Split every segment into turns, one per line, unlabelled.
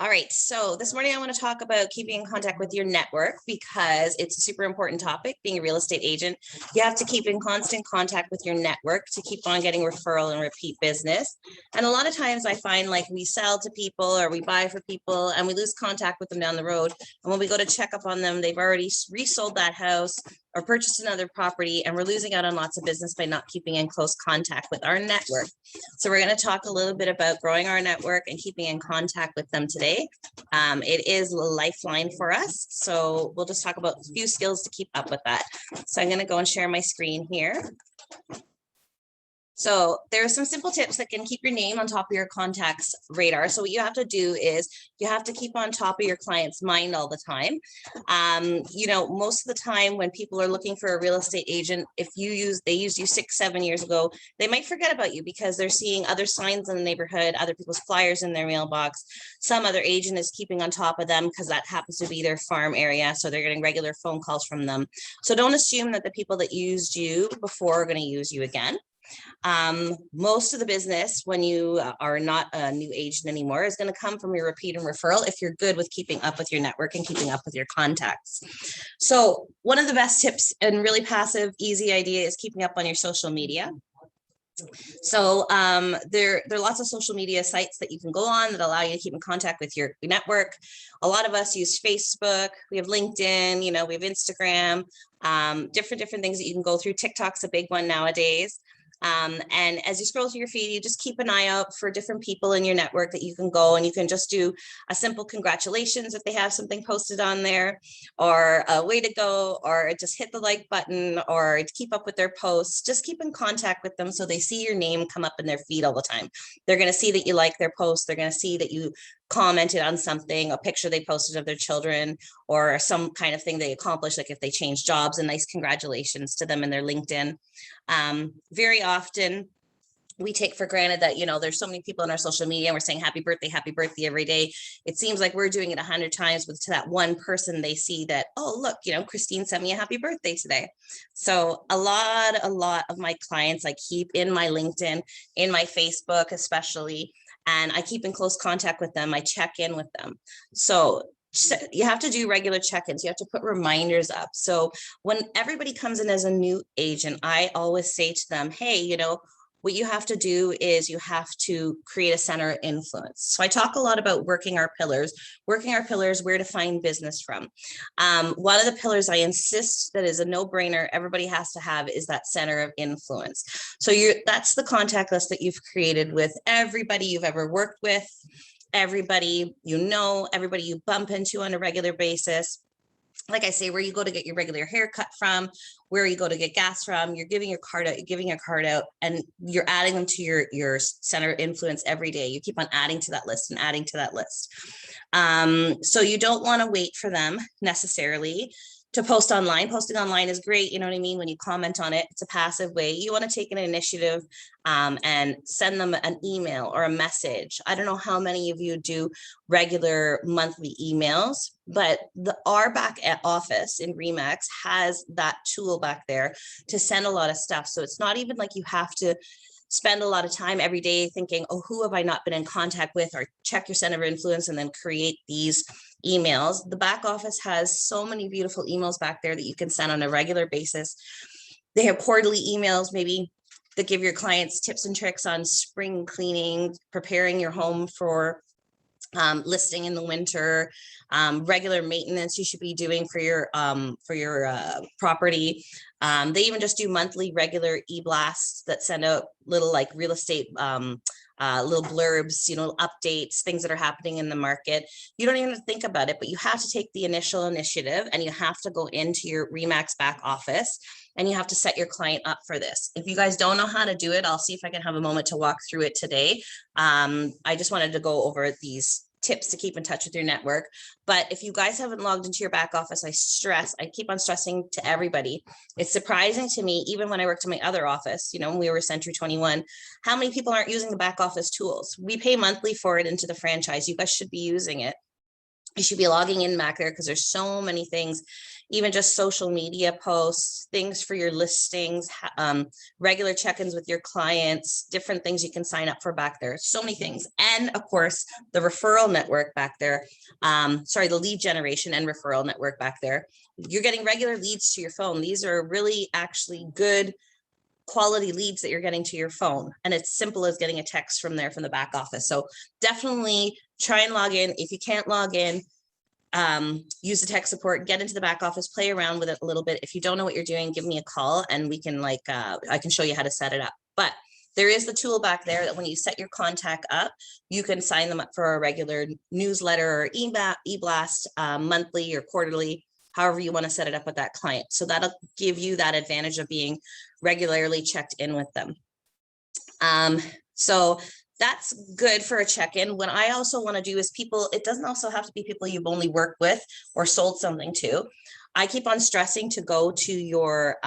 All right, so this morning I want to talk about keeping in contact with your network because it's a super important topic. Being a real estate agent, you have to keep in constant contact with your network to keep on getting referral and repeat business. And a lot of times I find like we sell to people or we buy for people and we lose contact with them down the road. And when we go to check up on them, they've already resold that house or purchased another property, and we're losing out on lots of business by not keeping in close contact with our network. So we're going to talk a little bit about growing our network and keeping in contact with them today. It is a lifeline for us. So we'll just talk about a few skills to keep up with that. So I'm going to go and share my screen here. So there are some simple tips that can keep your name on top of your contacts radar. So what you have to do is you have to keep on top of your client's mind all the time. Most of the time when people are looking for a real estate agent, if they used you 6-7 years ago, they might forget about you because they're seeing other signs in the neighborhood, other people's flyers in their mailbox. Some other agent is keeping on top of them because that happens to be their farm area. So they're getting regular phone calls from them. So don't assume that the people that used you before are going to use you again. Most of the business when you are not a new agent anymore is going to come from your repeat and referral if you're good with keeping up with your network and keeping up with your contacts. So one of the best tips and really passive, easy idea is keeping up on your social media. So there are lots of social media sites that you can go on that allow you to keep in contact with your network. A lot of us use Facebook, we have LinkedIn, we have Instagram, different things that you can go through. TikTok's a big one nowadays. And as you scroll through your feed, you just keep an eye out for different people in your network that you can go and you can just do a simple congratulations if they have something posted on there, or a way to go, or just hit the like button, or keep up with their posts. Just keep in contact with them so they see your name come up in their feed all the time. They're going to see that you like their posts. They're going to see that you commented on something, a picture they posted of their children, or some kind of thing they accomplished, like if they changed jobs, a nice congratulations to them in their LinkedIn. Very often we take for granted that, there's so many people on our social media and we're saying happy birthday every day. It seems like we're doing it 100 times, but to that one person, they see that, oh, look, Christine sent me a happy birthday today. So a lot of my clients I keep in my LinkedIn, in my Facebook, especially, and I keep in close contact with them. I check in with them. So you have to do regular check-ins. You have to put reminders up. So when everybody comes in as a new agent, I always say to them, hey, what you have to do is you have to create a center of influence. So I talk a lot about working our pillars, where to find business from. One of the pillars I insist that is a no-brainer, everybody has to have, is that center of influence. So that's the contact list that you've created with everybody you've ever worked with, everybody everybody you bump into on a regular basis. Like I say, where you go to get your regular haircut from, where you go to get gas from, you're giving your card out, and you're adding them to your center of influence every day. You keep on adding to that list and adding to that list. So you don't want to wait for them necessarily to post online. Posting online is great, you know what I mean? When you comment on it, it's a passive way. You want to take an initiative and send them an email or a message. I don't know how many of you do regular monthly emails, but our back office in ReMax has that tool back there to send a lot of stuff. So it's not even like you have to spend a lot of time every day thinking, oh, who have I not been in contact with, or check your center of influence and then create these emails. The back office has so many beautiful emails back there that you can send on a regular basis. They have quarterly emails, maybe, that give your clients tips and tricks on spring cleaning, preparing your home for listing in the winter, regular maintenance you should be doing for your property. They even just do monthly regular e-blasts that send out little like real estate little blurbs, updates, things that are happening in the market. You don't even have to think about it, but you have to take the initial initiative and you have to go into your ReMax back office and you have to set your client up for this. If you guys don't know how to do it, I'll see if I can have a moment to walk through it today. I just wanted to go over these tips to keep in touch with your network. But if you guys haven't logged into your back office, I keep on stressing to everybody. It's surprising to me, even when I worked in my other office, when we were Century 21, how many people aren't using the back office tools. We pay monthly for it into the franchise. You guys should be using it. You should be logging in back there because there's so many things even just social media posts, things for your listings, regular check-ins with your clients, different things you can sign up for back there. So many things. And of course, the referral network back there, the lead generation and referral network back there. You're getting regular leads to your phone. These are really actually good quality leads that you're getting to your phone. And it's simple as getting a text from there from the back office. So definitely try and log in. If you can't log in, use the tech support, get into the back office, play around with it a little bit. If you don't know what you're doing, give me a call and we can I can show you how to set it up. But there is the tool back there that when you set your contact up, you can sign them up for a regular newsletter or e-blast monthly or quarterly, however you want to set it up with that client. So that'll give you that advantage of being regularly checked in with them. So that's good for a check-in. What I also want to do is people, it doesn't also have to be people you've only worked with or sold something to. I keep on stressing to go to your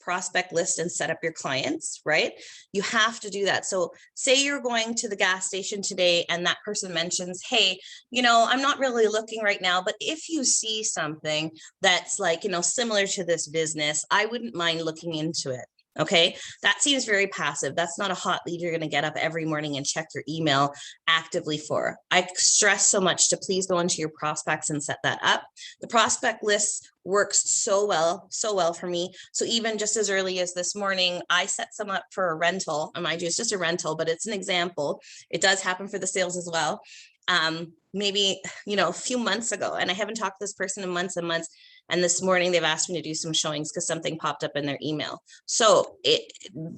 prospect list and set up your clients, right? You have to do that. So say you're going to the gas station today and that person mentions, hey, I'm not really looking right now, but if you see something that's similar to this business, I wouldn't mind looking into it. Okay, that seems very passive. That's not a hot lead you're going to get up every morning and check your email actively for. I stress so much to please go into your prospects and set that up. The prospect list works so well for me. So even just as early as this morning, I set some up for a rental. And mind you, it's just a rental, but it's an example. It does happen for the sales as well. Maybe, a few months ago, and I haven't talked to this person in months and months. And this morning they've asked me to do some showings because something popped up in their email. So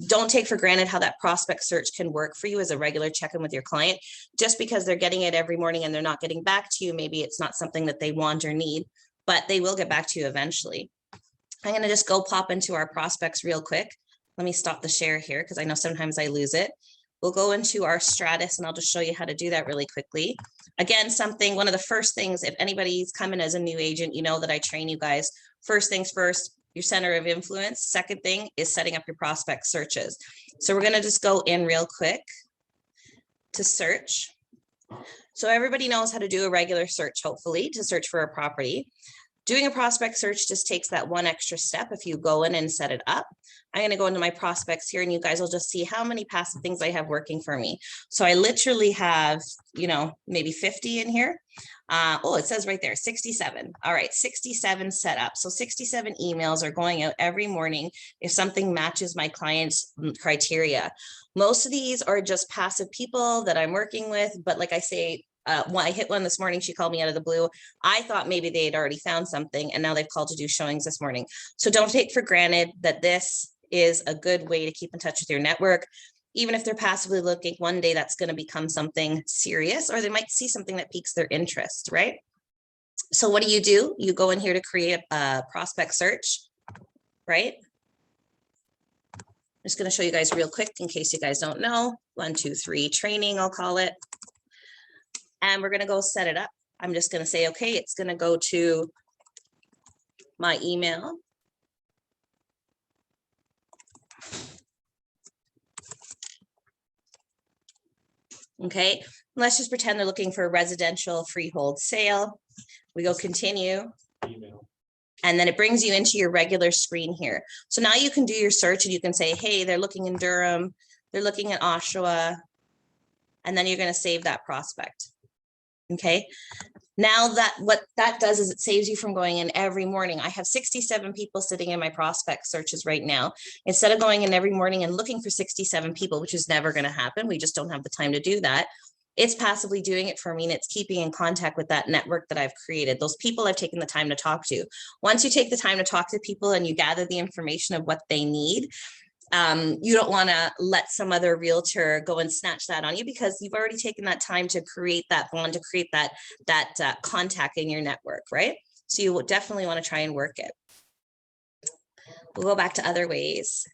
don't take for granted how that prospect search can work for you as a regular check-in with your client. Just because they're getting it every morning and they're not getting back to you, maybe it's not something that they want or need, but they will get back to you eventually. I'm going to just go pop into our prospects real quick. Let me stop the share here because I know sometimes I lose it. We'll go into our Stratus and I'll just show you how to do that really quickly. Again, one of the first things, if anybody's coming as a new agent, you know that I train you guys. First things first, your center of influence. Second thing is setting up your prospect searches. So we're going to just go in real quick to search. So everybody knows how to do a regular search, hopefully, to search for a property. Doing a prospect search just takes that one extra step if you go in and set it up. I'm going to go into my prospects here and you guys will just see how many passive things I have working for me. So I literally have, maybe 50 in here. It says right there, 67. All right, 67 set up. So 67 emails are going out every morning if something matches my client's criteria. Most of these are just passive people that I'm working with, but like I say, when I hit one this morning, she called me out of the blue. I thought maybe they had already found something and now they've called to do showings this morning. So don't take for granted that this is a good way to keep in touch with your network. Even if they're passively looking, one day that's going to become something serious, or they might see something that piques their interest, right? So what do? You go in here to create a prospect search, right? I'm just going to show you guys real quick in case you guys don't know. 1, 2, 3 training, I'll call it. And we're going to go set it up. I'm just going to say, okay, it's going to go to my email. Okay, let's just pretend they're looking for a residential freehold sale. We go continue. Email. And then it brings you into your regular screen here. So now you can do your search and you can say, hey, they're looking in Durham. They're looking at Oshawa. And then you're going to save that prospect. Okay, now what that does is it saves you from going in every morning. I have 67 people sitting in my prospect searches right now. Instead of going in every morning and looking for 67 people, which is never going to happen, we just don't have the time to do that. It's passively doing it for me and it's keeping in contact with that network that I've created. Those people I've taken the time to talk to. Once you take the time to talk to people and you gather the information of what they need, you don't want to let some other realtor go and snatch that on you because you've already taken that time to create that bond, to create that contact in your network, right? So you will definitely want to try and work it. We'll go back to other ways.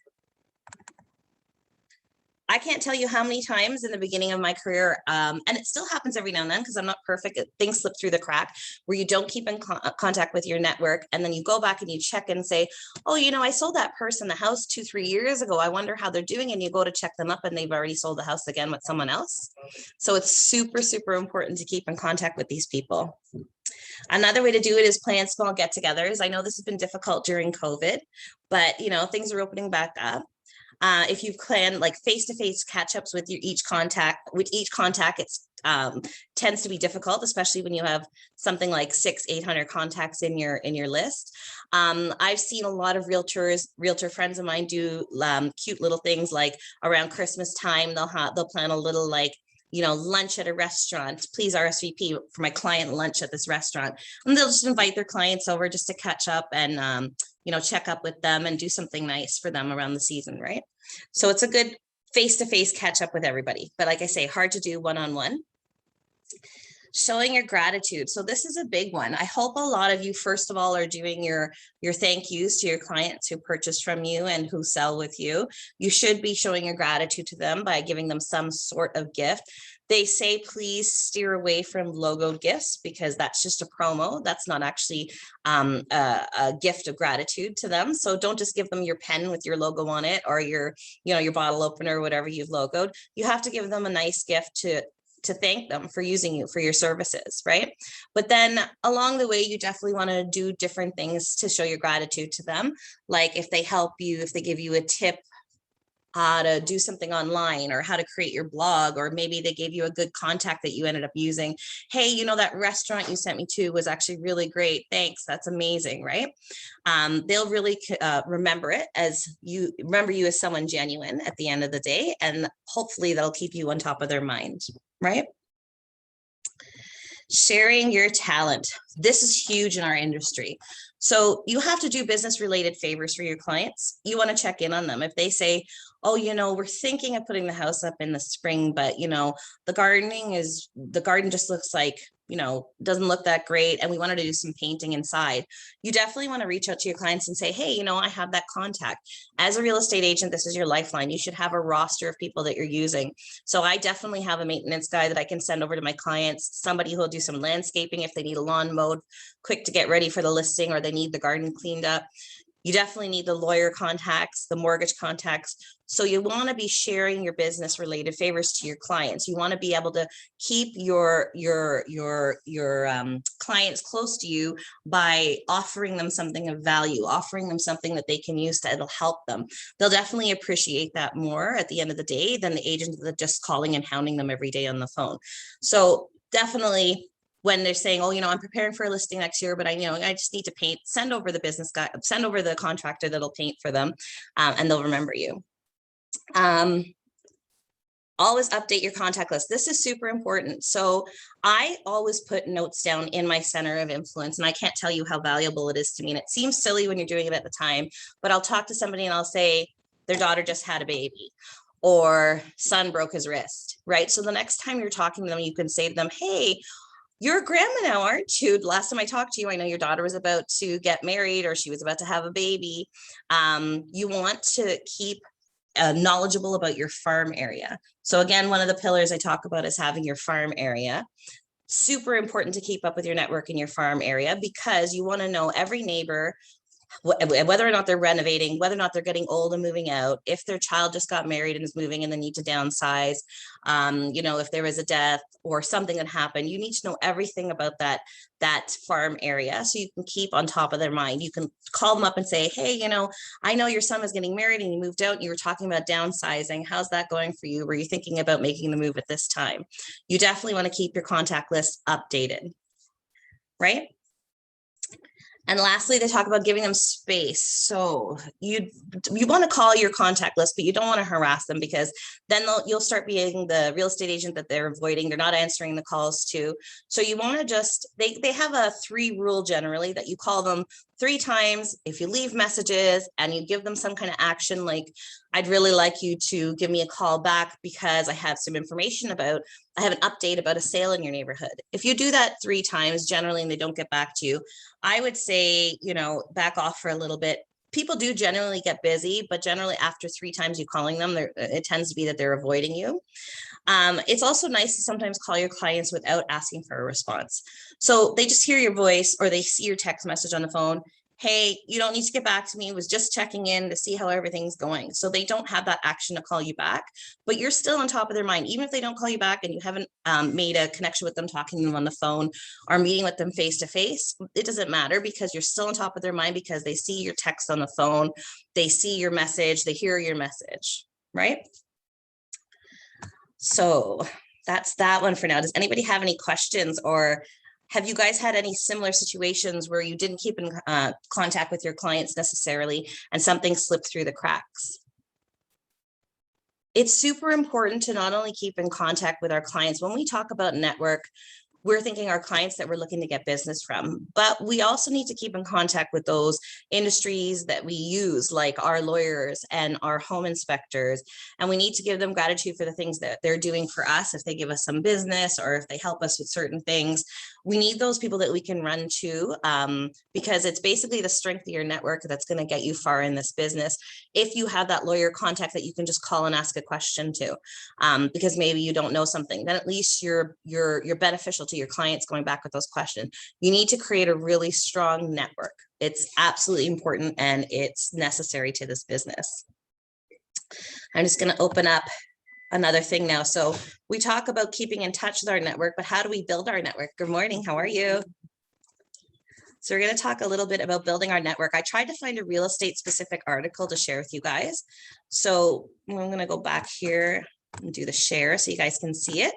I can't tell you how many times in the beginning of my career, and it still happens every now and then because I'm not perfect, things slip through the crack where you don't keep in contact with your network. And then you go back and you check and say, oh, I sold that person the house 2-3 years ago. I wonder how they're doing. And you go to check them up and they've already sold the house again with someone else. So it's super, super important to keep in contact with these people. Another way to do it is plan small get-togethers. I know this has been difficult during COVID, but you know, things are opening back up. If you plan like face-to-face catch-ups with each contact, it's tends to be difficult, especially when you have something like 600-800 contacts in your list. I've seen a lot of realtor friends of mine do cute little things like around Christmas time, they'll plan a little like, you know, lunch at a restaurant. Please RSVP for my client lunch at this restaurant. And they'll just invite their clients over just to catch up and you know, check up with them and do something nice for them around the season, right? So it's a good face-to-face catch up with everybody. But like I say, hard to do one-on-one. Showing your gratitude. So this is a big one. I hope a lot of you, first of all, are doing your thank yous to your clients who purchase from you and who sell with you. You should be showing your gratitude to them by giving them some sort of gift. They say, please steer away from logoed gifts because that's just a promo. That's not actually a gift of gratitude to them. So don't just give them your pen with your logo on it or your, you know, your bottle opener or whatever you've logoed. You have to give them a nice gift to thank them for using you for your services, right? But then along the way, you definitely want to do different things to show your gratitude to them. Like if they help you, if they give you a tip how to do something online or how to create your blog, or maybe they gave you a good contact that you ended up using. Hey, you know, that restaurant you sent me to was actually really great. Thanks. That's amazing. Right. They'll really remember it as you as someone genuine at the end of the day. And hopefully that'll keep you on top of their mind. Right. Sharing your talent. This is huge in our industry. So you have to do business related favors for your clients. You want to check in on them. If they say, oh, you know, we're thinking of putting the house up in the spring, but, you know, the garden just looks like, you know, doesn't look that great. And we wanted to do some painting inside. You definitely want to reach out to your clients and say, hey, you know, I have that contact. As a real estate agent, this is your lifeline. You should have a roster of people that you're using. So I definitely have a maintenance guy that I can send over to my clients, somebody who will do some landscaping if they need a lawn mowed quick to get ready for the listing, or they need the garden cleaned up. You definitely need the lawyer contacts, the mortgage contacts. So you want to be sharing your business related favors to your clients. You want to be able to keep your clients close to you by offering them something of value, offering them something that they can use that'll help them. They'll definitely appreciate that more at the end of the day than the agent that just calling and hounding them every day on the phone. So definitely, when they're saying, oh, you know, I'm preparing for a listing next year, but I just need to paint, send over the business guy, send over the contractor that'll paint for them, and they'll remember you. Always update your contact list. This is super important. So I always put notes down in my center of influence, and I can't tell you how valuable it is to me. And it seems silly when you're doing it at the time, but I'll talk to somebody and I'll say, their daughter just had a baby, or son broke his wrist, right? So the next time you're talking to them, you can say to them, hey, you're a grandma now, aren't you? Last time I talked to you, I know your daughter was about to get married or she was about to have a baby. You want to keep knowledgeable about your farm area. So again, one of the pillars I talk about is having your farm area. Super important to keep up with your network in your farm area, because you want to know every neighbor, whether or not they're renovating, whether or not they're getting old and moving out, if their child just got married and is moving and they need to downsize, you know, if there is a death or something that happened, you need to know everything about that farm area so you can keep on top of their mind. You can call them up and say, hey, you know, I know your son was getting married and you moved out and you were talking about downsizing. How's that going for you? Were you thinking about making the move at this time? You definitely want to keep your contact list updated, right? And lastly, they talk about giving them space. So you want to call your contact list, but you don't want to harass them, because then you'll start being the real estate agent that they're avoiding. They're not answering the calls to. So you want to just, they have a 3 rule generally, that you call them 3 times. If you leave messages and you give them some kind of action, like, I'd really like you to give me a call back because I have some information about, I have an update about a sale in your neighborhood. If you do that 3 times generally and they don't get back to you, I would say, you know, back off for a little bit. People do generally get busy, but generally after 3 times you calling them, it tends to be that they're avoiding you. It's also nice to sometimes call your clients without asking for a response. So they just hear your voice or they see your text message on the phone. hey, you don't need to get back to me, was just checking in to see how everything's going. So they don't have that action to call you back, but you're still on top of their mind. Even if they don't call you back and you haven't made a connection with them, talking to them on the phone or meeting with them face to face, it doesn't matter, because you're still on top of their mind, because they see your text on the phone, they see your message, they hear your message, right? So that's that one for now. Does anybody have any questions, or have you guys had any similar situations where you didn't keep in contact with your clients necessarily and something slipped through the cracks? It's super important to not only keep in contact with our clients. When we talk about network, we're thinking our clients that we're looking to get business from, but we also need to keep in contact with those industries that we use, like our lawyers and our home inspectors. And we need to give them gratitude for the things that they're doing for us. If they give us some business or if they help us with certain things, we need those people that we can run to, because it's basically the strength of your network that's going to get you far in this business. If you have that lawyer contact that you can just call and ask a question to, because maybe you don't know something, then at least you're beneficial to your clients going back with those questions. You need to create a really strong network. It's absolutely important and it's necessary to this business. I'm just going to open up another thing now. So we talk about keeping in touch with our network, but how do we build our network? Good morning. How are you? So we're going to talk a little bit about building our network. I tried to find a real estate specific article to share with you guys. So I'm going to go back here and do the share so you guys can see it.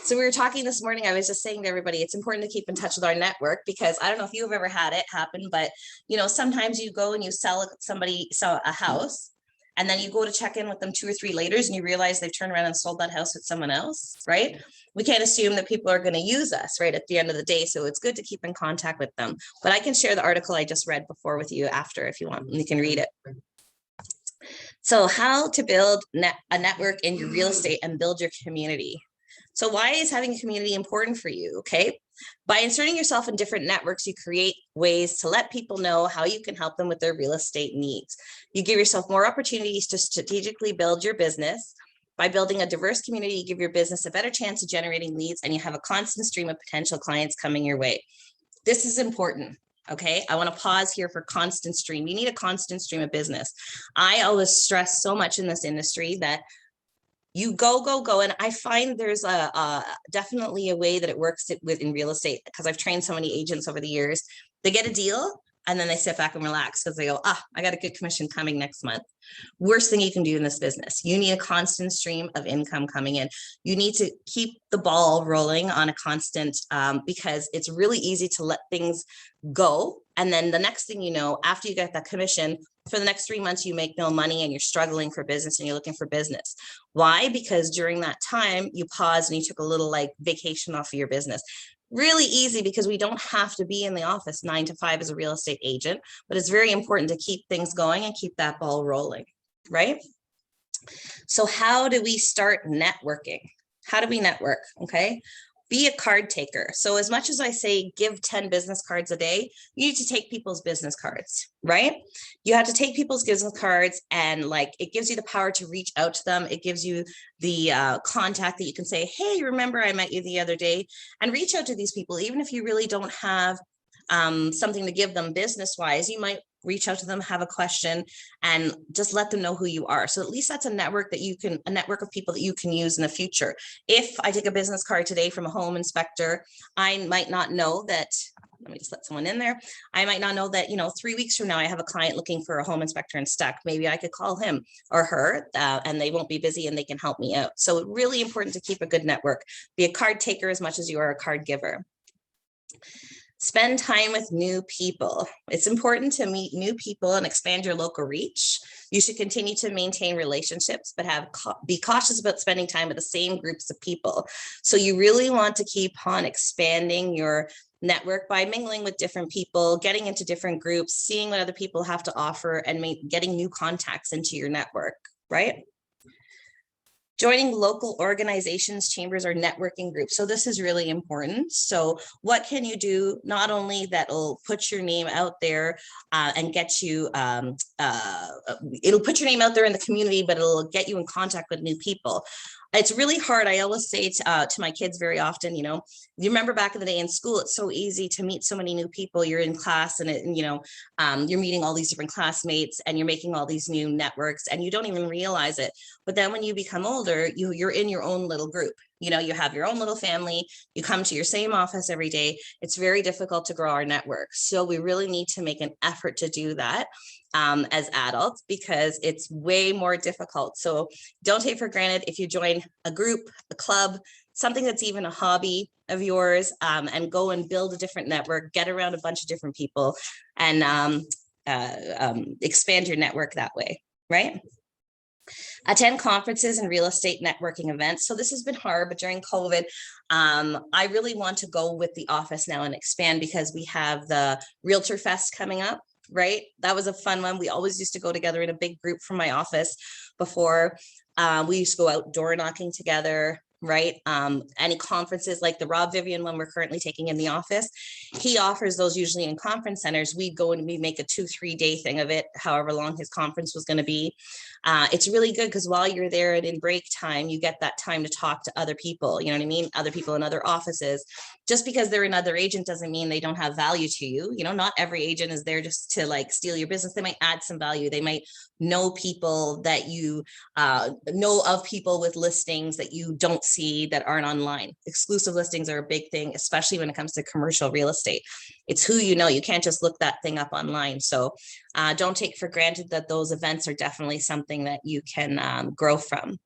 So we were talking this morning, I was just saying to everybody, it's important to keep in touch with our network, because I don't know if you've ever had it happen, but you know, sometimes you go and you sell a house, and then you go to check in with them 2 or 3 later and you realize they've turned around and sold that house with someone else, right? We can't assume that people are going to use us right at the end of the day. So it's good to keep in contact with them. But I can share the article I just read before with you after if you want, you can read it. So how to build a network in your real estate and build your community. So why is having a community important for you? Okay. By inserting yourself in different networks, you create ways to let people know how you can help them with their real estate needs. You give yourself more opportunities to strategically build your business. By building a diverse community, you give your business a better chance of generating leads, and you have a constant stream of potential clients coming your way. This is important. Okay, I want to pause here for constant stream. You need a constant stream of business. I always stress so much in this industry that you go. And I find there's definitely a way that it works in real estate, because I've trained so many agents over the years. They get a deal and then they sit back and relax because they go, I got a good commission coming next month. Worst thing you can do in this business. You need a constant stream of income coming in. You need to keep the ball rolling on a constant, because it's really easy to let things go. And then the next thing you know, after you get that commission, for the next 3 months, you make no money and you're struggling for business and you're looking for business. Why? Because during that time, you paused and you took a little like vacation off of your business. Really easy, because we don't have to be in the office 9 to 5 as a real estate agent, but it's very important to keep things going and keep that ball rolling, right? So how do we start networking? How do we network? Okay. Be a card taker. So as much as I say, give 10 business cards a day, you need to take people's business cards, right? You have to take people's business cards, and like, it gives you the power to reach out to them. It gives you the contact that you can say, hey, remember I met you the other day, and reach out to these people. Even if you really don't have something to give them business wise, you might reach out to them, have a question, and just let them know who you are. So at least that's a network that a network of people that you can use in the future. If I take a business card today from a home inspector, I might not know that, let me just let someone in there. I might not know that, 3 weeks from now, I have a client looking for a home inspector in Stuck. Maybe I could call him or her and they won't be busy and they can help me out. So really important to keep a good network. Be a card taker as much as you are a card giver. Spend time with new people. It's important to meet new people and expand your local reach. You should continue to maintain relationships, but be cautious about spending time with the same groups of people. So you really want to keep on expanding your network by mingling with different people, getting into different groups, seeing what other people have to offer, and getting new contacts into your network, right? Joining local organizations, chambers, or networking groups. So this is really important. So what can you do? Not only that will put your name out there and get you it'll put your name out there in the community, but it'll get you in contact with new people. It's really hard. I always say to my kids very often, you remember back in the day in school, it's so easy to meet so many new people. You're in class and you're meeting all these different classmates and you're making all these new networks and you don't even realize it. But then when you become older, you're in your own little group. You have your own little family, you come to your same office every day. It's very difficult to grow our network. So we really need to make an effort to do that as adults, because it's way more difficult. So don't take for granted if you join a group, a club, something that's even a hobby of yours, and go and build a different network, get around a bunch of different people and expand your network that way, right? Attend conferences and real estate networking events. So this has been hard, but during COVID, I really want to go with the office now and expand, because we have the Realtor Fest coming up, right? That was a fun one. We always used to go together in a big group from my office before. We used to go out door knocking together, right? Any conferences like the Rob Vivian one we're currently taking in the office, he offers those usually in conference centers. We'd go and we make a 2-3 day thing of it, however long his conference was going to be. It's really good because while you're there and in break time, you get that time to talk to other people, you know what I mean? Other people in other offices. Just because they're another agent doesn't mean they don't have value to you. Not every agent is there just to like steal your business. They might add some value. They might know people that you know of, people with listings that you don't see that aren't online. Exclusive listings are a big thing, especially when it comes to commercial real estate. It's who you know. You can't just look that thing up online. So don't take for granted that those events are definitely something that you can grow from.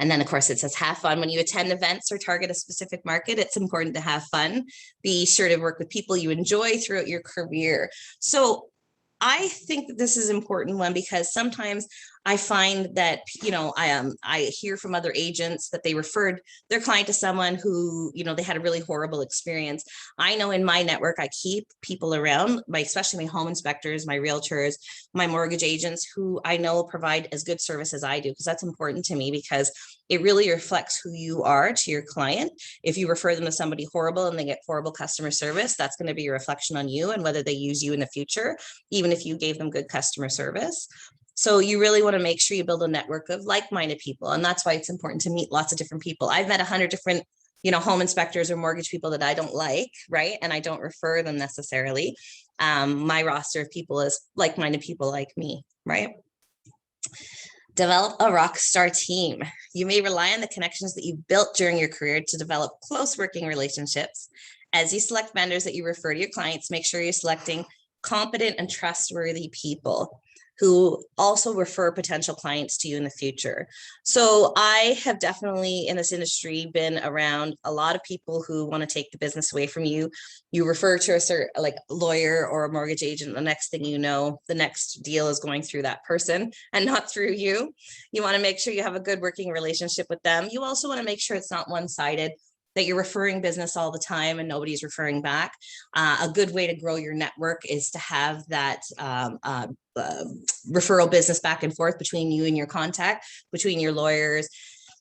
And then, of course, it says have fun. When you attend events or target a specific market, it's important to have fun. Be sure to work with people you enjoy throughout your career. So I think that this is an important one, because sometimes I find that, I hear from other agents that they referred their client to someone who, they had a really horrible experience. I know in my network, I keep people around, especially my home inspectors, my realtors, my mortgage agents, who I know provide as good service as I do, because that's important to me, because it really reflects who you are to your client. If you refer them to somebody horrible and they get horrible customer service, that's going to be a reflection on you and whether they use you in the future, even if you gave them good customer service. So you really want to make sure you build a network of like-minded people. And that's why it's important to meet lots of different people. I've met 100 different, home inspectors or mortgage people that I don't like, right? And I don't refer them necessarily. My roster of people is like-minded people like me, right? Develop a rockstar team. You may rely on the connections that you built during your career to develop close working relationships. As you select vendors that you refer to your clients, make sure you're selecting competent and trustworthy people who also refer potential clients to you in the future. So I have definitely in this industry been around a lot of people who want to take the business away from you. You refer to a certain like lawyer or a mortgage agent, the next thing you know, the next deal is going through that person and not through you. You want to make sure you have a good working relationship with them. You also want to make sure it's not one-sided, that you're referring business all the time and nobody's referring back. A good way to grow your network is to have that referral business back and forth between you and your contact, between your lawyers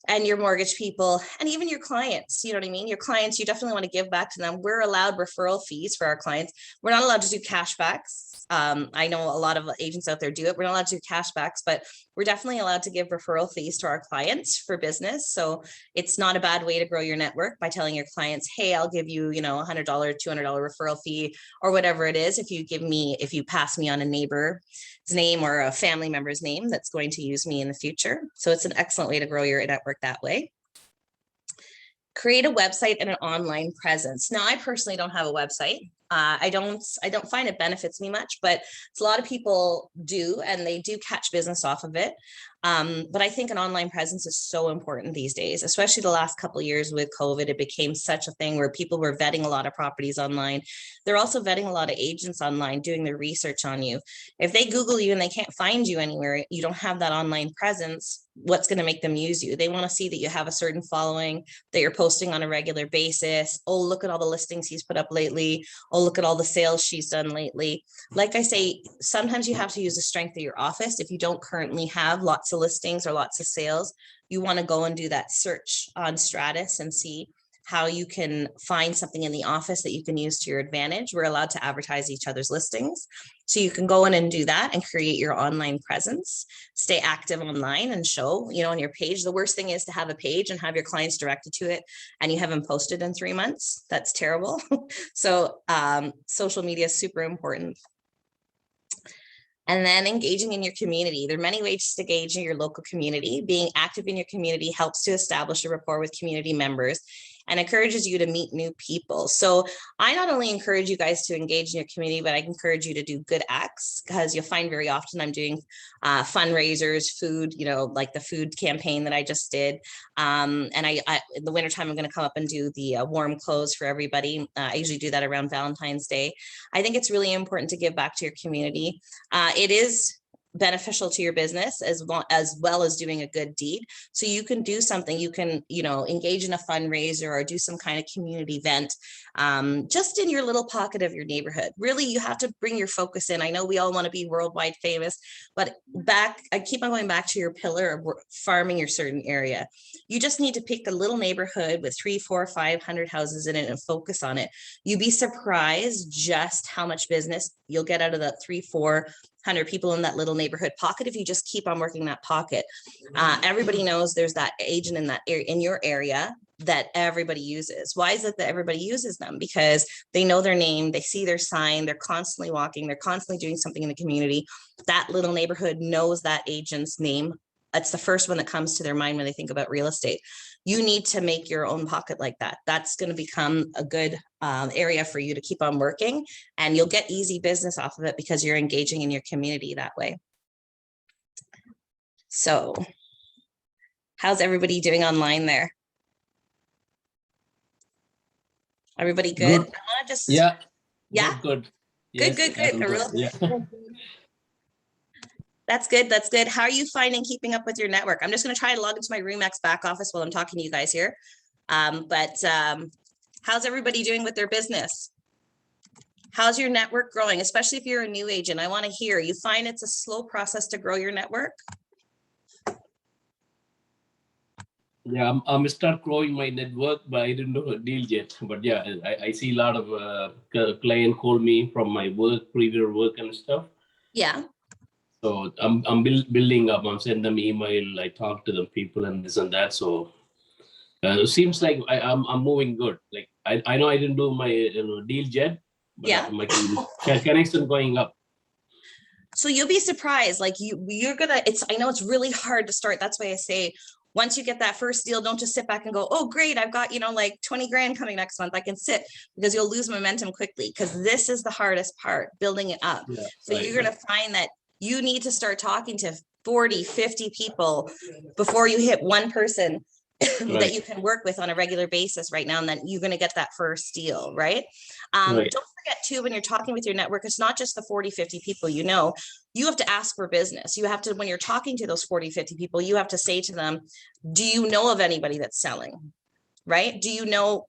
and your mortgage people, and even your clients. You know what I mean? Your clients, you definitely want to give back to them. We're allowed referral fees for our clients. We're not allowed to do cashbacks. I know a lot of agents out there do it. We're not allowed to do cashbacks, but we're definitely allowed to give referral fees to our clients for business. So it's not a bad way to grow your network by telling your clients, hey, I'll give you, $100, $200 referral fee or whatever it is. If you pass me on a neighbor's name or a family member's name that's going to use me in the future. So it's an excellent way to grow your network that way. Create a website and an online presence. Now, I personally don't have a website. I don't find it benefits me much, but a lot of people do, and they do catch business off of it. But I think an online presence is so important these days, especially the last couple of years with COVID. It became such a thing where people were vetting a lot of properties online. They're also vetting a lot of agents online, doing their research on you. If they Google you and they can't find you anywhere, you don't have that online presence, what's going to make them use you? They want to see that you have a certain following, that you're posting on a regular basis. Oh, look at all the listings he's put up lately. Oh, look at all the sales she's done lately. Like I say, sometimes you have to use the strength of your office. If you don't currently have lots of listings or lots of sales, you want to go and do that search on Stratus and see how you can find something in the office that you can use to your advantage. We're allowed to advertise each other's listings. So you can go in and do that and create your online presence, stay active online and show, on your page. The worst thing is to have a page and have your clients directed to it and you haven't posted in 3 months. That's terrible. So social media is super important. And then engaging in your community. There are many ways to engage in your local community. Being active in your community helps to establish a rapport with community members and encourages you to meet new people. So I not only encourage you guys to engage in your community, but I encourage you to do good acts, because you'll find very often I'm doing fundraisers, food, like the food campaign that I just did. And I in the wintertime, I'm going to come up and do the warm clothes for everybody. I usually do that around Valentine's Day. I think it's really important to give back to your community. It is beneficial to your business as well as doing a good deed. So you can do something, you can, engage in a fundraiser or do some kind of community event, just in your little pocket of your neighborhood. Really, you have to bring your focus in. I know we all want to be worldwide famous, but I keep on going back to your pillar of farming your certain area. You just need to pick a little neighborhood with 300, 400, 500 houses in it and focus on it. You'd be surprised just how much business you'll get out of that 300-400 people in that little neighborhood pocket if you just keep on working that pocket. Everybody knows there's that agent in that area, in your area, that everybody uses. Why is it that everybody uses them? Because they know their name, they see their sign, they're constantly walking, they're constantly doing something in the community. That little neighborhood knows that agent's name. It's the first one that comes to their mind when they think about real estate. You need to make your own pocket like that. That's going to become a good area for you to keep on working, and you'll get easy business off of it because you're engaging in your community that way. So how's everybody doing online there? Everybody good?
Good.
I want to just,
Yeah.
yeah,
Good. Yes,
good.
yeah.
That's good. That's good. How are you finding keeping up with your network? I'm just going to try to log into my ReMax back office while I'm talking to you guys here. How's everybody doing with their business? How's your network growing? Especially if you're a new agent, I want to hear. You find it's a slow process to grow your network?
Yeah, I'm start growing my network, but I didn't do a deal yet. But yeah, I see a lot of client call me from my previous work and stuff.
Yeah.
So I'm building up. I'm sending them email. I talk to them people and this and that. So it seems like I'm moving good. Like I know I didn't do my deal yet, but
Yeah.
my connection going up.
So you'll be surprised. Like you're gonna. I know it's really hard to start. That's why I say, once you get that first deal, don't just sit back and go, oh, great, I've got, like 20 grand coming next month, I can sit, because you'll lose momentum quickly, because this is the hardest part, building it up.
Yeah,
so
right,
you're going to find that you need to start talking to 40, 50 people before you hit one person that you can work with on a regular basis right now, and then you're going to get that first deal, right? Don't forget too, when you're talking with your network, it's not just the 40, 50 people, you have to ask for business. You have to, when you're talking to those 40, 50 people, you have to say to them, do you know of anybody that's selling, right? Do you know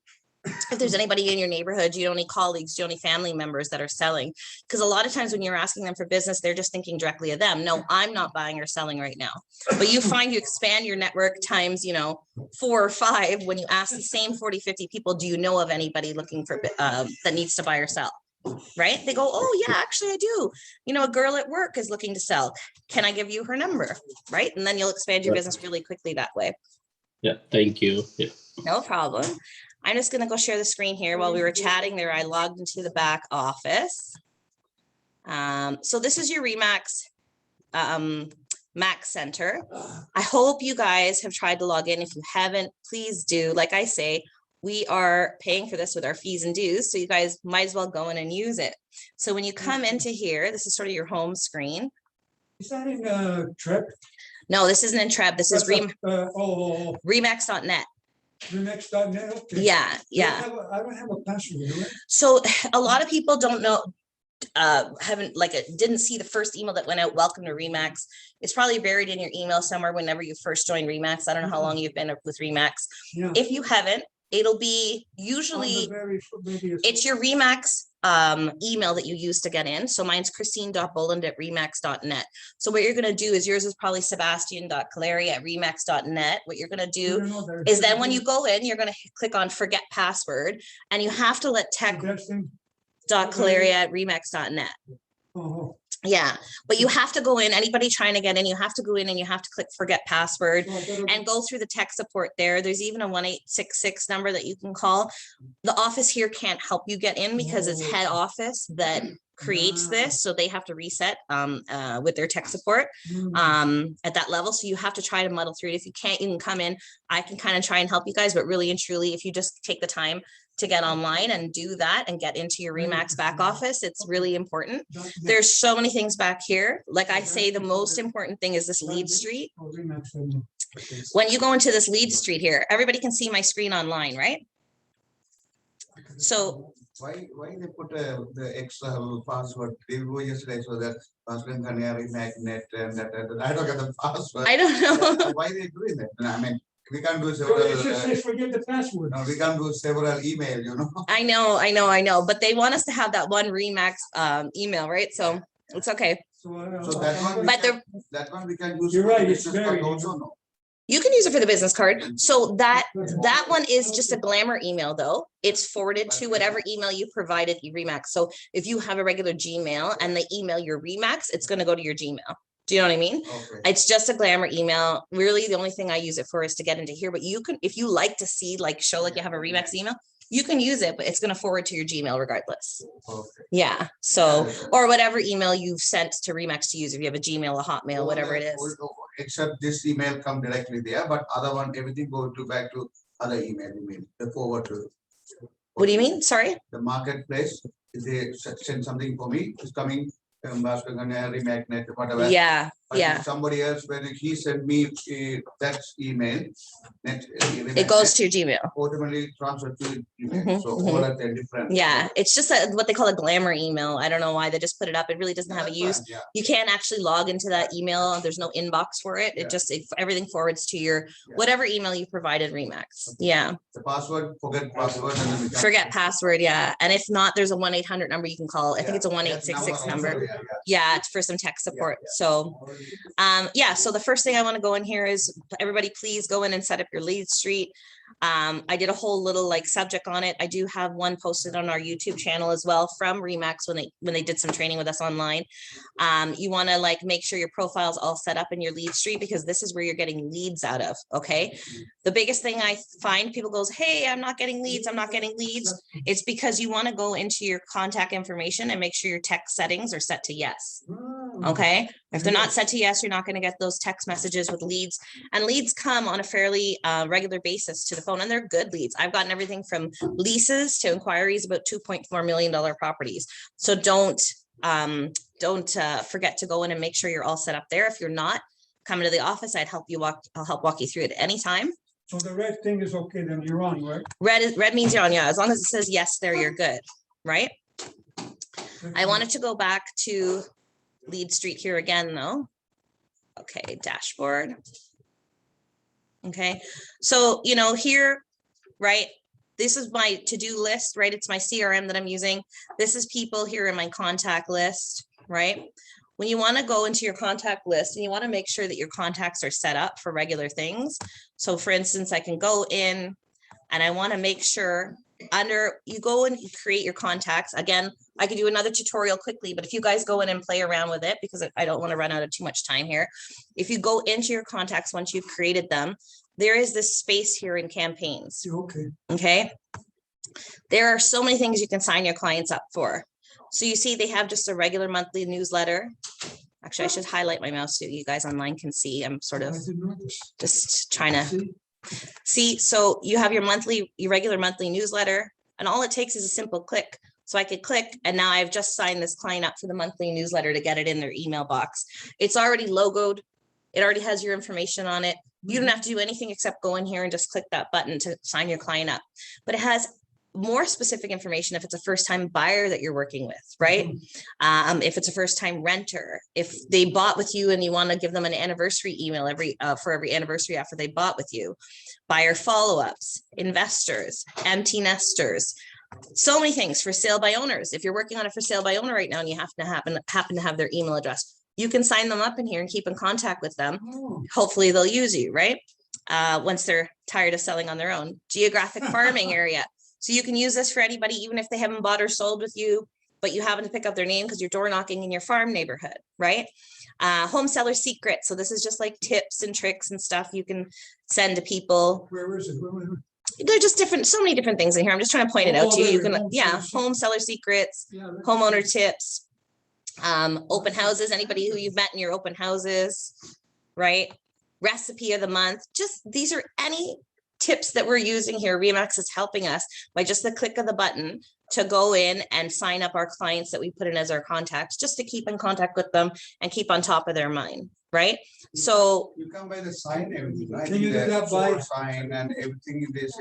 if there's anybody in your neighborhood? Do you know any colleagues? Do you know any family members that are selling? Because a lot of times when you're asking them for business, they're just thinking directly of them. No, I'm not buying or selling right now. But you find you expand your network times, 4 or 5 when you ask the same 40, 50 people, do you know of anybody looking for that needs to buy or sell? Right? They go, oh yeah, actually I do. A girl at work is looking to sell. Can I give you her number? Right? And then you'll expand your business really quickly that way.
Yeah, thank you. Yeah.
No problem. I'm just going to go share the screen here. While we were chatting there, I logged into the back office. So this is your ReMax Mac Center. I hope you guys have tried to log in. If you haven't, please do. Like I say, we are paying for this with our fees and dues, so you guys might as well go in and use it. So when you come into here, this is sort of your home screen.
Is that in Trip?
No, this isn't in Treb. This is ReMax.net.
ReMax.net. Okay.
Yeah.
I don't have a password. Do I?
So a lot of people don't know, didn't see the first email that went out. Welcome to ReMax. It's probably buried in your email somewhere whenever you first joined ReMax. I don't know how long you've been with ReMax.
Yeah.
If you haven't, It'll be
On the
usually,
very, maybe
it's your ReMax email that you use to get in. So mine's christine.boland@remax.net. So what you're going to do is yours is probably sebastian.caleri@remax.net. What you're going to do is then when you go in, you're going to click on forget password, and you have to let tech.caleri@remax.net.
Oh,
Yeah, but you have to go in, anybody trying to get in, you have to go in and you have to click forget password
so I better-
and go through the tech support there. There's even a 1-866 number that you can call. The office here can't help you get in because it's head office that creates this, so they have to reset with their tech support at that level. So you have to try to muddle through it. If you can't, you can come in. I can kind of try and help you guys, but really and truly, if you just take the time to get online and do that and get into your ReMax back office, it's really important. There's so many things back here. Like I say, the most important thing is this lead street.
Oh, ReMax.
When you go into this lead street here, everybody can see my screen online, right? So
why they put the extra password? They go yesterday so that password canary magnet and that I don't get the password.
I don't know.
Why they doing that? I mean, we can't do
So
several.
it just says forget the password.
No, we can't do several email. You know.
I know, but they want us to have that one ReMax email, right? So it's okay.
So that one,
But
that one we can use.
You're
for
right,
the
it's
business
very-
card also, no?
you can use it for the business card. So that one is just a glamour email though. It's forwarded to whatever email you provided ReMax. So if you have a regular Gmail and they email your ReMax, it's going to go to your Gmail. Do you know what I mean?
Okay.
It's just a glamour email. Really, the only thing I use it for is to get into here. But you can, if you like to see, like show like you have a ReMax email, you can use it, but it's going to forward to your Gmail regardless.
Okay.
Yeah. So, or whatever email you've sent to ReMax to use. If you have a Gmail, a Hotmail, whatever it is.
Except this email come directly there, but other one, everything go to back to other email, the forward to.
What do you mean? Sorry.
The marketplace, if they send something for me, it's coming, ReMagnet, whatever.
Yeah.
But
Yeah.
if somebody else, when he sent me that email,
It goes to your Gmail.
automatically transferred to email.
Mhm,
So
mhm.
all are they different.
Yeah, it's just what they call a glamour email. I don't know why they just put it up. It really doesn't have a
That's
use.
fine, yeah.
You can't actually log into that email. There's no inbox for it.
Yeah.
It just, everything forwards to your,
Yeah.
whatever email you provided ReMax. Yeah.
The password, forget password. And then we can-
Forget password. Yeah. And if not, there's a 1-800 number you can call. I think it's a
Yeah,
1-866
that
number.
also, yeah.
Yeah, it's for some tech support.
yeah.
So, yeah, so the first thing I want to go in here is everybody please go in and set up your lead street. I did a whole little like subject on it. I do have one posted on our YouTube channel as well from ReMax when they did some training with us online. You want to like make sure your profile's all set up in your lead street because this is where you're getting leads out of. Okay. The biggest thing I find people goes, hey, I'm not getting leads. I'm not getting leads. It's because you want to go into your contact information and make sure your text settings are set to yes. Okay. If they're not set to yes, you're not going to get those text messages with leads, and leads come on a fairly regular basis to the phone, and they're good leads. I've gotten everything from leases to inquiries about $2.4 million properties. So don't forget to go in and make sure you're all set up there. If you're not, come into the office. I'll help walk you through it anytime.
So the red thing is okay, then you're on, right?
Red means you're on. Yeah. As long as it says yes there, you're good. Right. I wanted to go back to lead street here again though. Okay, dashboard. Okay, so here, right, this is my to-do list, right? It's my CRM that I'm using. This is people here in my contact list, right? When you want to go into your contact list and you want to make sure that your contacts are set up for regular things. So for instance, I can go in and I want to make sure you go and you create your contacts. Again, I could do another tutorial quickly, but if you guys go in and play around with it, because I don't want to run out of too much time here. If you go into your contacts, once you've created them, there is this space here in campaigns.
Okay.
Okay. There are so many things you can sign your clients up for. So you see, they have just a regular monthly newsletter. Actually, I should highlight my mouse so you guys online can see. I'm sort of
I didn't notice.
just trying to
See?
see. So you have your regular monthly newsletter, and all it takes is a simple click. So I could click, and now I've just signed this client up for the monthly newsletter to get it in their email box. It's already logoed. It already has your information on it. You don't have to do anything except go in here and just click that button to sign your client up. But it has more specific information if it's a first-time buyer that you're working with, right? If it's a first-time renter, if they bought with you and you want to give them an anniversary email for every anniversary after they bought with you, buyer follow-ups, investors, empty nesters, so many things for sale by owners. If you're working on it for sale by owner right now and you have to happen to have their email address, you can sign them up in here and keep in contact with them. Hopefully they'll use you, right? Once they're tired of selling on their own. Geographic farming area. So you can use this for anybody, even if they haven't bought or sold with you, but you happen to pick up their name because you're door knocking in your farm neighborhood, right? Home seller secret. So this is just like tips and tricks and stuff you can send to people.
Where is it?
They're just different, so many different things in here. I'm just trying to point it out to you. You
there,
can, home seller secrets, homeowner tips, open houses, anybody who you've met in your open houses, right? Recipe of the month. Just these are any tips that we're using here. ReMax is helping us by just the click of the button to go in and sign up our clients that we put in as our contacts, just to keep in contact with them and keep on top of their mind, right? So
you can buy the sign, everything, right?
Can you do that by
sign and everything in this?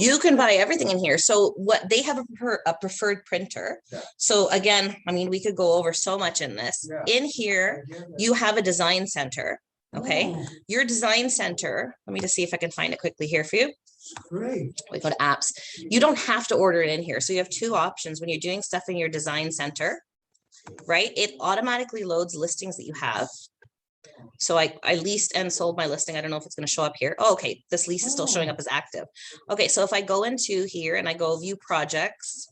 you can buy everything in here. So what they have a preferred printer.
Yeah.
So again, I mean, we could go over so much in this.
Yeah.
In here, you have a design center. Okay,
Oh,
your design center, let me just see if I can find it quickly here for you.
great.
We go to apps. You don't have to order it in here. So you have two options when you're doing stuff in your design center, right? It automatically loads listings that you have. So I leased and sold my listing. I don't know if it's going to show up here. Oh, okay, this lease is still showing up as active. Okay, so if I go into here and I go view projects,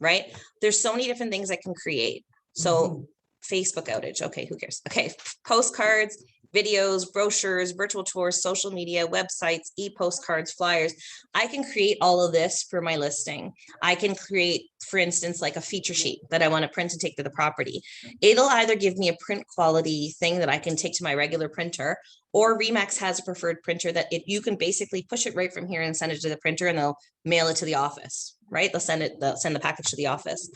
right? There's so many different things I can create. So Facebook outage. Okay, who cares? Okay, postcards, videos, brochures, virtual tours, social media, websites, e-postcards, flyers. I can create all of this for my listing. I can create, for instance, like a feature sheet that I want to print and take to the property. It'll either give me a print quality thing that I can take to my regular printer, or ReMax has a preferred printer that you can basically push it right from here and send it to the printer and they'll mail it to the office, right? They'll send the package to the office.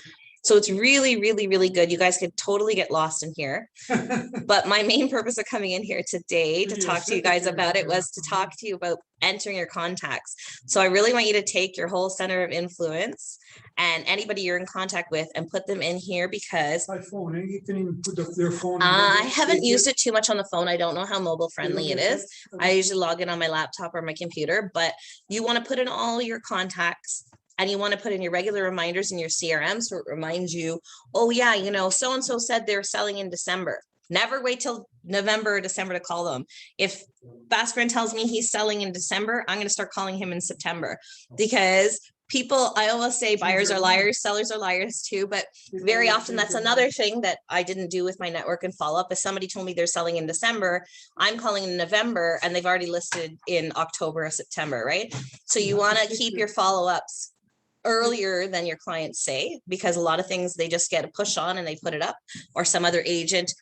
So it's really, really, really good. You guys could totally get lost in here. But my main purpose of coming in here today to talk to you guys about it was to talk to you about entering your contacts. So I really want you to take your whole center of influence and anybody you're in contact with and put them in here, because
By phone, and you can even put their phone.
I haven't used it too much on the phone. I don't know how mobile friendly it is. I usually log in on my laptop or my computer, but you want to put in all your contacts. And you want to put in your regular reminders in your CRM, so it reminds you, oh yeah, you know, so-and-so said they're selling in December. Never wait till November or December to call them. If Fast Friend tells me he's selling in December, I'm going to start calling him in September, because people, I always say buyers are liars, sellers are liars too, but very often that's another thing that I didn't do with my network and follow up. If somebody told me they're selling in December, I'm calling in November and they've already listed in October or September, right? So you want to keep your follow-ups earlier than your clients say, because a lot of things they just get a push on and they put it up, or some other agent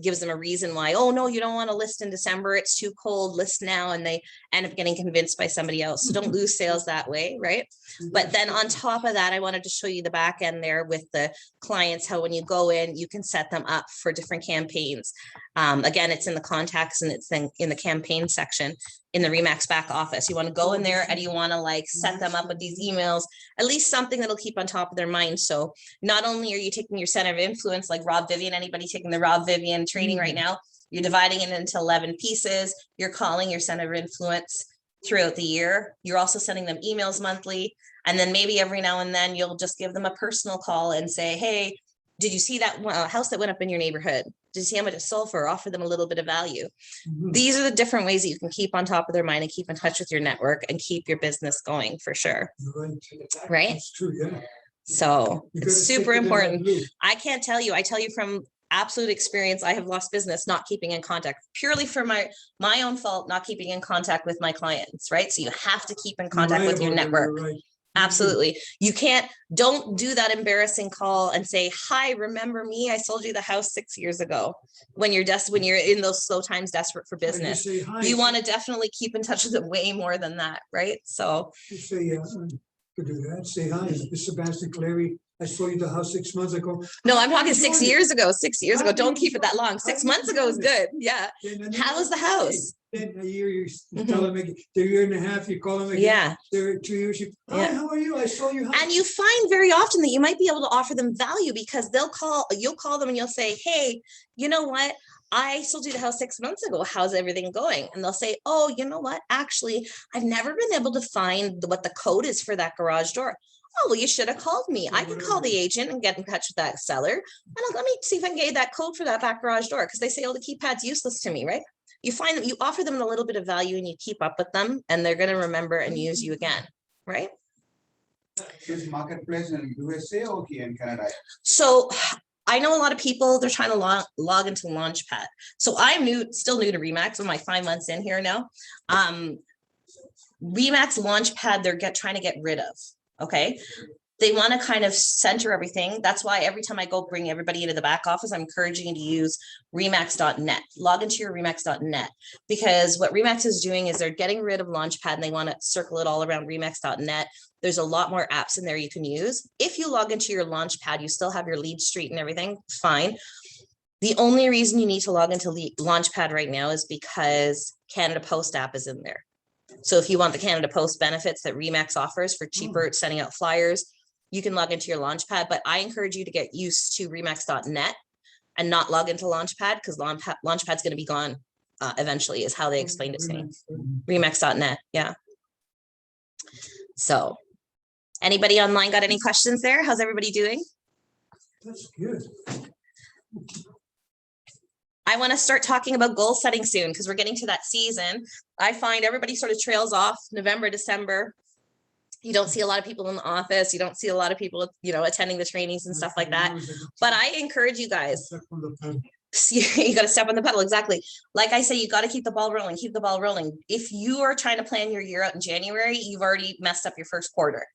gives them a reason why, oh no, you don't want to list in December, it's too cold, list now, and they end up getting convinced by somebody else. So don't lose sales that way, right? But then on top of that, I wanted to show you the back end there with the clients, how when you go in, you can set them up for different campaigns. Again, it's in the contacts and it's in the campaign section in the ReMax back office. You want to go in there and you want to like set them up with these emails, at least something that'll keep on top of their mind. So not only are you taking your center of influence, like Rob Vivian, anybody taking the Rob Vivian training right now, you're dividing it into 11 pieces. You're calling your center of influence throughout the year. You're also sending them emails monthly. And then maybe every now and then you'll just give them a personal call and say, hey, did you see that house that went up in your neighborhood? Did you see how much it sold for? Offer them a little bit of value. These are the different ways that you can keep on top of their mind and keep in touch with your network and keep your business going for sure. Right?
That's true, yeah.
So
You gotta
it's
stick
super
to them like
important.
glue.
I can't tell you, I tell you from absolute experience, I have lost business not keeping in contact, purely for my own fault, not keeping in contact with my clients, right? So you have to keep in contact
You're right
with your
about that,
network.
you're right.
Absolutely. You can't, don't do that embarrassing call and say, hi, remember me? I sold you the house 6 years ago, when you're in those slow times, desperate for
I just
business.
say hi.
You want to definitely keep in touch with them way more than that, right? So
Just say, could do that, say hi, this is Sebastian Clary, I saw you the house 6 months ago.
no, I'm talking
Enjoy
6
it.
years ago, 6 years ago.
How
Don't
do
keep
you
it that long.
enjoy-
6
how do you
months ago is
enjoy it?
good. Yeah.
And then
How was the
hey,
house?
Then a year, you
Mhm.
tell them, again, they're a year and a half, you call them again.
Yeah.
They're 2 years, hi,
Yeah.
how are you? I saw you.
And you find very often that you might be able to offer them value because you'll call them and you'll say, hey, you know what? I sold you the house 6 months ago. How's everything going? And they'll say, oh, you know what? Actually, I've never been able to find what the code is for that garage door. Oh, well, you should have called me. I can call the agent and get in touch with that seller. And let me see if I can get you that code for that back garage door. Because they say, oh, the keypad's useless to me, right? You find that you offer them a little bit of value and you keep up with them and they're going to remember and use you again, right?
Is marketplace in USA or here in Canada?
So I know a lot of people, they're trying to log into Launchpad. So I'm still new to ReMax. I'm like 5 months in here now. ReMax Launchpad, they're trying to get rid of, okay? They want to kind of center everything. That's why every time I go bring everybody into the back office, I'm encouraging you to use remax.net. Log into your remax.net because what ReMax is doing is they're getting rid of Launchpad and they want to circle it all around remax.net. There's a lot more apps in there you can use. If you log into your Launchpad, you still have your lead street and everything, fine. The only reason you need to log into Launchpad right now is because Canada Post app is in there. So if you want the Canada Post benefits that ReMax offers for cheaper sending out flyers, you can log into your Launchpad, but I encourage you to get used to remax.net and not log into Launchpad because Launchpad's going to be gone eventually is how they explained it to me. Remax.net, yeah. So anybody online got any questions there? How's everybody doing?
That's good.
I want to start talking about goal setting soon because we're getting to that season. I find everybody sort of trails off November, December. You don't see a lot of people in the office. You don't see a lot of people, attending the trainings and stuff like that. But I encourage you guys, you got to step on the pedal. Exactly. Like I say, you got to keep the ball rolling, keep the ball rolling. If you are trying to plan your year out in January, you've already messed up your first quarter,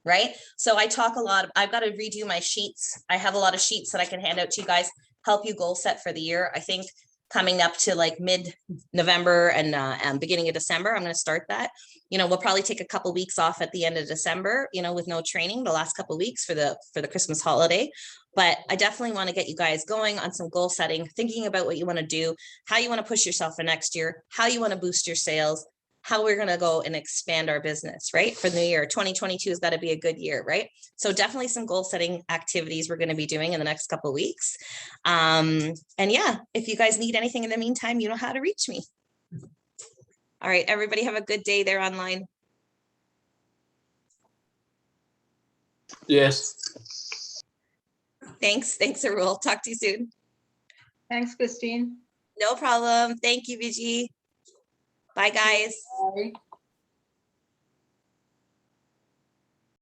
right? So I talk a lot. I've got to redo my sheets. I have a lot of sheets that I can hand out to you guys, help you goal set for the year. I think coming up to like mid-November and beginning of December, I'm going to start that. We'll probably take a couple weeks off at the end of December, with no training the last couple of weeks for the Christmas holiday. But I definitely want to get you guys going on some goal setting, thinking about what you want to do, how you want to push yourself for next year, how you want to boost your sales, how we're going to go and expand our business, right? For the new year, 2022 has got to be a good year, right? So definitely some goal setting activities we're going to be doing in the next couple of weeks. And yeah, if you guys need anything in the meantime, you know how to reach me. All right, everybody have a good day there online.
Yes.
Thanks, Arul. Talk to you soon.
Thanks, Christine.
No problem. Thank you, Vijay. Bye, guys.
Bye.